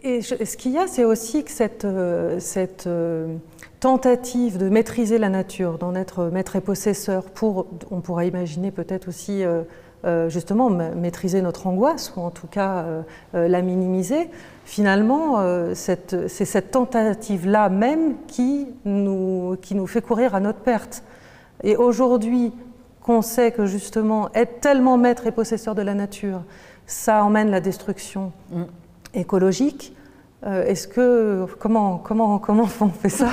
Et ce qu'il y a, c'est aussi que cette tentative de maîtriser la nature, d'en être maître et possesseur, on pourrait imaginer peut-être aussi justement maîtriser notre angoisse, ou en tout cas la minimiser, finalement c'est cette tentative-là même qui nous fait courir à notre perte. Et aujourd'hui, qu'on sait que justement être tellement maître et possesseur de la nature, ça emmène la destruction écologique. Comment on fait ça?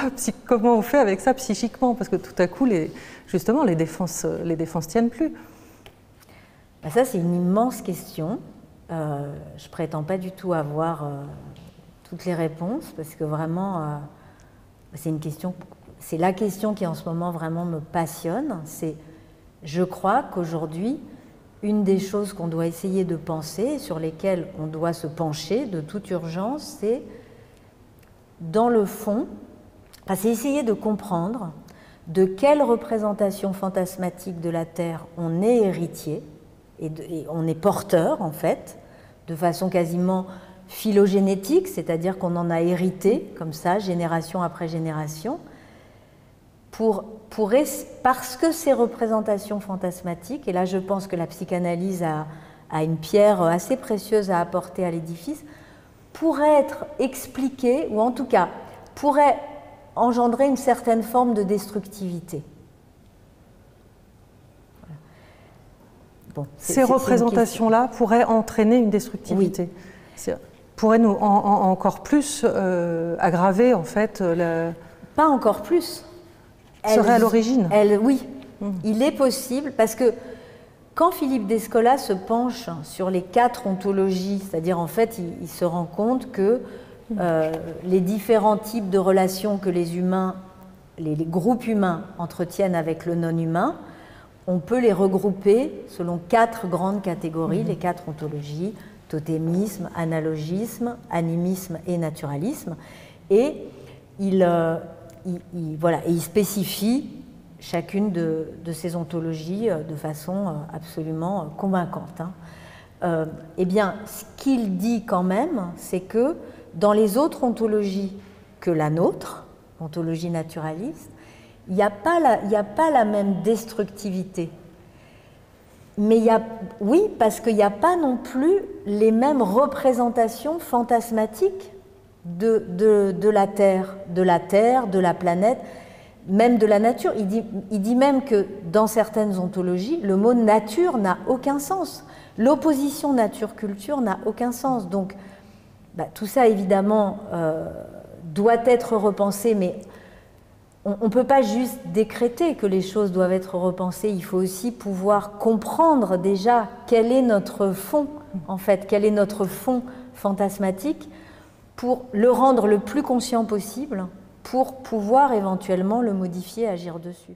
Comment on fait avec ça psychiquement? Parce que tout à coup, justement, les défenses tiennent plus. Ça, c'est une immense question. Je prétends pas du tout avoir toutes les réponses, parce que vraiment, c'est une question. C'est la question qui en ce moment vraiment me passionne. Je crois qu'aujourd'hui, une des choses qu'on doit essayer de penser, sur lesquelles on doit se pencher de toute urgence, c'est, dans le fond, c'est essayer de comprendre de quelle représentation fantasmatique de la Terre on est héritier, et on est porteur, en fait, de façon quasiment phylogénétique, c'est-à-dire qu'on en a hérité, comme ça, génération après génération, parce que ces représentations fantasmatiques, et là je pense que la psychanalyse a une pierre assez précieuse à apporter à l'édifice, pourraient être expliquées, ou en tout cas pourraient engendrer une certaine forme de destructivité. Bon, ces représentations-là pourraient entraîner une destructivité. Oui. Pourraient nous encore plus aggraver en fait Pas encore plus. Serait à l'origine. Oui, il est possible, parce que quand Philippe Descola se penche sur les 4 ontologies, c'est-à-dire en fait il se rend compte que les différents types de relations que les humains, les groupes humains entretiennent avec le non-humain, on peut les regrouper selon 4 grandes catégories, les 4 ontologies, totémisme, analogisme, animisme et naturalisme, et il spécifie chacune de ces ontologies de façon absolument convaincante. Eh bien, ce qu'il dit quand même, c'est que dans les autres ontologies que la nôtre, ontologie naturaliste, il n'y a pas la même destructivité. Mais oui, parce qu'il n'y a pas non plus les mêmes représentations fantasmatiques de la Terre, de la planète, même de la nature. Il dit même que dans certaines ontologies, le mot nature n'a aucun sens. L'opposition nature-culture n'a aucun sens. Donc, tout ça, évidemment, doit être repensé, mais on ne peut pas juste décréter que les choses doivent être repensées. Il faut aussi pouvoir comprendre déjà quel est notre fond, en fait, quel est notre fond fantasmatique, pour le rendre le plus conscient possible, pour pouvoir éventuellement le modifier, agir dessus.